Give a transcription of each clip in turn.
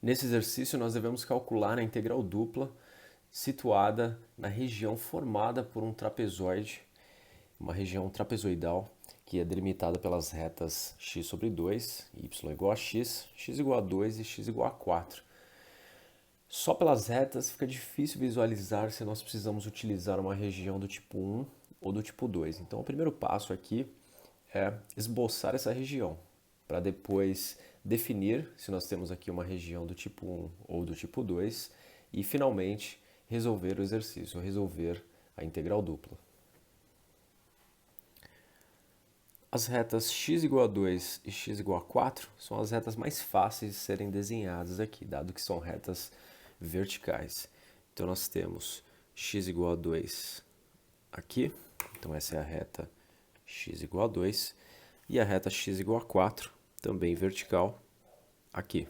Nesse exercício, nós devemos calcular a integral dupla situada na região formada por um trapezoide, uma região trapezoidal, que é delimitada pelas retas x sobre 2, y igual a x igual a 2 e x igual a 4. Só pelas retas fica difícil visualizar se nós precisamos utilizar uma região do tipo 1 ou do tipo 2. Então, o primeiro passo aqui é esboçar essa região, para depois definir se nós temos aqui uma região do tipo 1 ou do tipo 2 e, finalmente, resolver o exercício, resolver a integral dupla. As retas x igual a 2 e x igual a 4 são as retas mais fáceis de serem desenhadas aqui, dado que são retas verticais. Então, nós temos x igual a 2 aqui, então essa é a reta x igual a 2, e a reta x igual a 4, também vertical, aqui.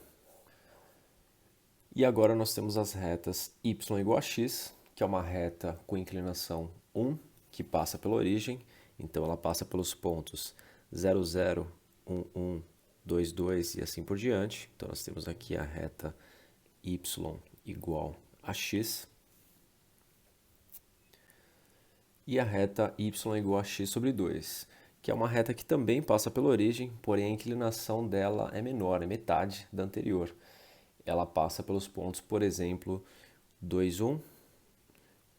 E agora nós temos as retas y igual a x, que é uma reta com inclinação 1, que passa pela origem, então ela passa pelos pontos 0, 0, 1, 1, 2, 2 e assim por diante. Então nós temos aqui a reta y igual a x. E a reta y igual a x sobre 2, que é uma reta que também passa pela origem, porém a inclinação dela é menor, é metade da anterior. Ela passa pelos pontos, por exemplo, 2, 1,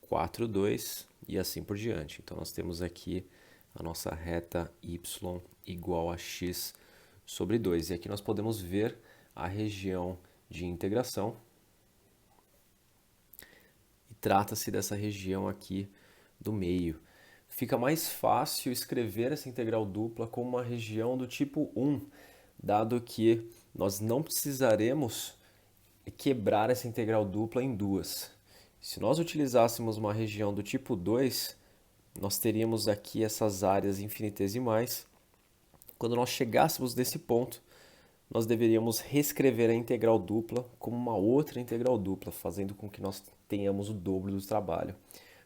4, 2 e assim por diante. Então nós temos aqui a nossa reta y igual a x sobre 2. E aqui nós podemos ver a região de integração. E trata-se dessa região aqui do meio. Fica mais fácil escrever essa integral dupla como uma região do tipo 1, dado que nós não precisaremos quebrar essa integral dupla em duas. Se nós utilizássemos uma região do tipo 2, nós teríamos aqui essas áreas infinitesimais. Quando nós chegássemos nesse ponto, nós deveríamos reescrever a integral dupla como uma outra integral dupla, fazendo com que nós tenhamos o dobro do trabalho.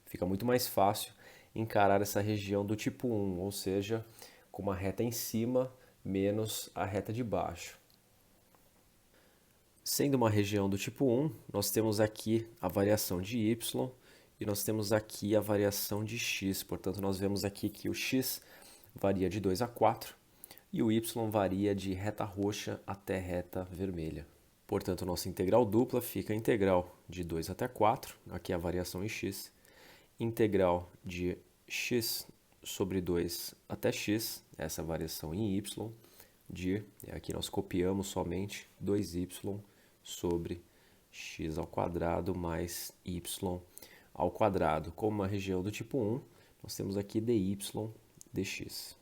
Fica muito mais fácil encarar essa região do tipo 1, ou seja, com uma reta em cima menos a reta de baixo. Sendo uma região do tipo 1, nós temos aqui a variação de y e nós temos aqui a variação de x. Portanto, nós vemos aqui que o x varia de 2 a 4 e o y varia de reta roxa até reta vermelha. Portanto, nossa integral dupla fica a integral de 2 até 4, aqui é a variação em x, integral de x sobre 2 até x, essa variação em y, aqui nós copiamos somente 2y sobre x ao quadrado mais y ao quadrado. Como uma região do tipo 1, nós temos aqui dy dx.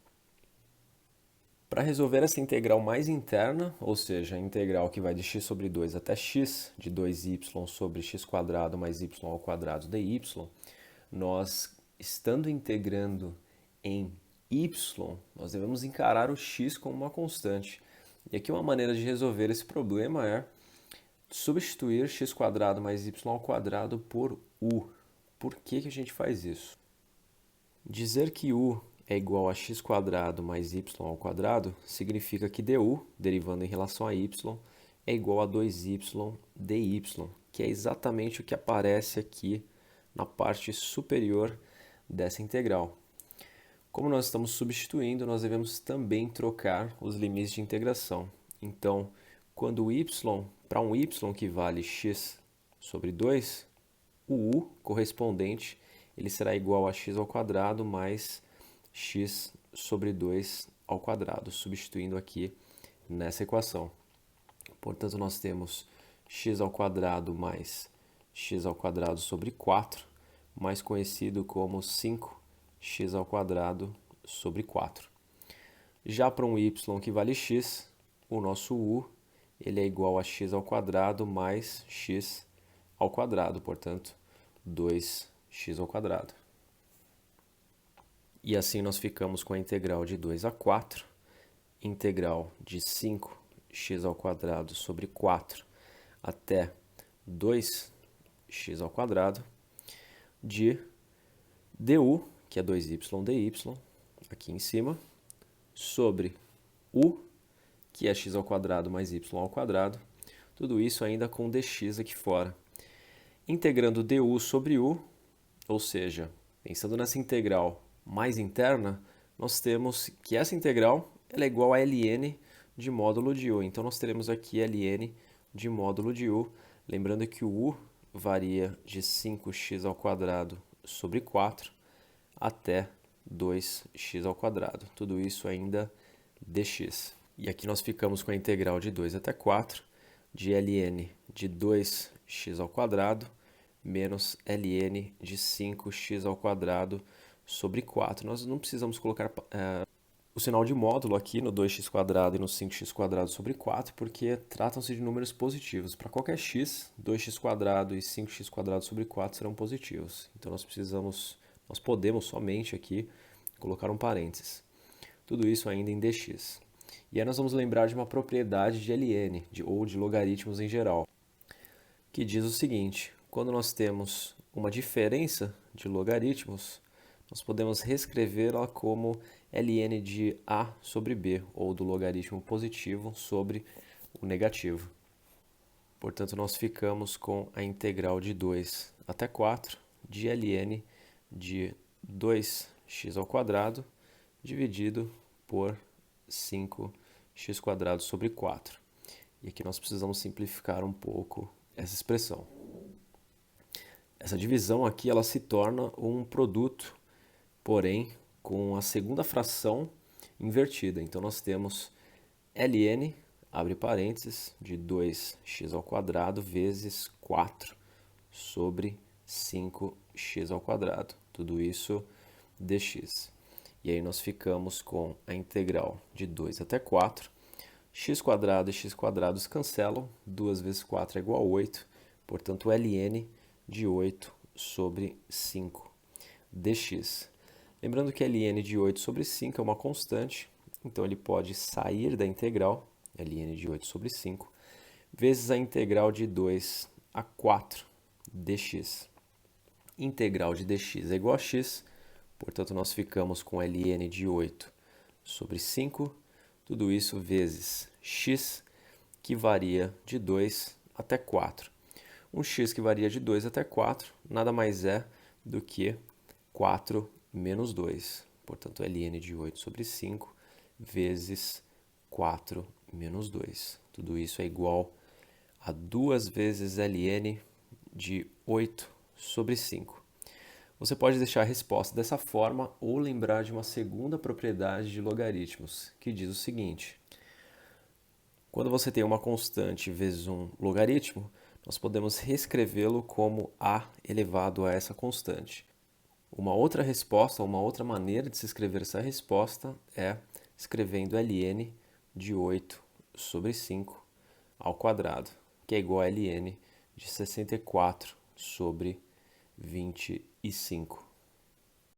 Para resolver essa integral mais interna, ou seja, a integral que vai de x sobre 2 até x, de 2y sobre x quadrado mais y ao quadrado dy, nós, estando integrando em y, nós devemos encarar o x como uma constante. E aqui uma maneira de resolver esse problema é substituir x quadrado mais y ao quadrado por u. Por que a gente faz isso? Dizer que u é igual a x quadrado mais y ao quadrado significa que du, derivando em relação a y, é igual a 2y dy, que é exatamente o que aparece aqui na parte superior dessa integral. Como nós estamos substituindo, nós devemos também trocar os limites de integração. Então, quando o y, para um y que vale x sobre 2, o u correspondente ele será igual a x ao quadrado mais x sobre 2 ao quadrado, substituindo aqui nessa equação. Portanto, nós temos x ao quadrado mais x ao quadrado sobre 4, mais conhecido como 5x ao quadrado sobre 4. Já para um y que vale x, o nosso u ele é igual a x ao quadrado mais x ao quadrado, portanto, 2x ao quadrado. E assim nós ficamos com a integral de 2 a 4, integral de 5x ao quadrado sobre 4 até 2x ao quadrado, de du, que é 2y dy, aqui em cima, sobre u, que é x ao quadrado mais y ao quadrado. Tudo isso ainda com dx aqui fora. Integrando du sobre u, ou seja, pensando nessa integral mais interna, nós temos que essa integral ela é igual a ln de módulo de u. Então, nós teremos aqui ln de módulo de u. Lembrando que o u varia de 5x² sobre 4 até 2x². Tudo isso ainda dx. E aqui nós ficamos com a integral de 2 até 4 de ln de 2x² menos ln de 5x² sobre 4. Nós não precisamos colocar o sinal de módulo aqui no 2x² e no 5x² sobre 4, porque tratam-se de números positivos. Para qualquer x, 2x² e 5x² sobre 4 serão positivos. Então nós podemos somente aqui colocar um parênteses. Tudo isso ainda em dx. E aí nós vamos lembrar de uma propriedade de ln, ou de logaritmos em geral, que diz o seguinte: quando nós temos uma diferença de logaritmos, nós podemos reescrevê-la como ln de a sobre b, ou do logaritmo positivo sobre o negativo. Portanto, nós ficamos com a integral de 2 até 4 de ln de 2x² dividido por 5x² sobre 4. E aqui nós precisamos simplificar um pouco essa expressão. Essa divisão aqui ela se torna um produto, porém com a segunda fração invertida. Então nós temos ln, abre parênteses, de 2x² vezes 4 sobre 5x². Tudo isso dx. E aí nós ficamos com a integral de 2 até 4. x² e x² cancelam. 2 vezes 4 é igual a 8. Portanto, ln de 8 sobre 5 dx. Lembrando que ln de 8 sobre 5 é uma constante, então ele pode sair da integral, ln de 8 sobre 5, vezes a integral de 2 a 4 dx. Integral de dx é igual a x, portanto nós ficamos com ln de 8 sobre 5, tudo isso vezes x, que varia de 2 até 4. Um x que varia de 2 até 4 nada mais é do que 4 menos 2. Portanto, ln de 8 sobre 5 vezes 4 menos 2. Tudo isso é igual a 2 vezes ln de 8 sobre 5. Você pode deixar a resposta dessa forma ou lembrar de uma segunda propriedade de logaritmos, que diz o seguinte: quando você tem uma constante vezes um logaritmo, nós podemos reescrevê-lo como a elevado a essa constante. Uma outra resposta, uma outra maneira de se escrever essa resposta é escrevendo ln de 8 sobre 5 ao quadrado, que é igual a ln de 64 sobre 25.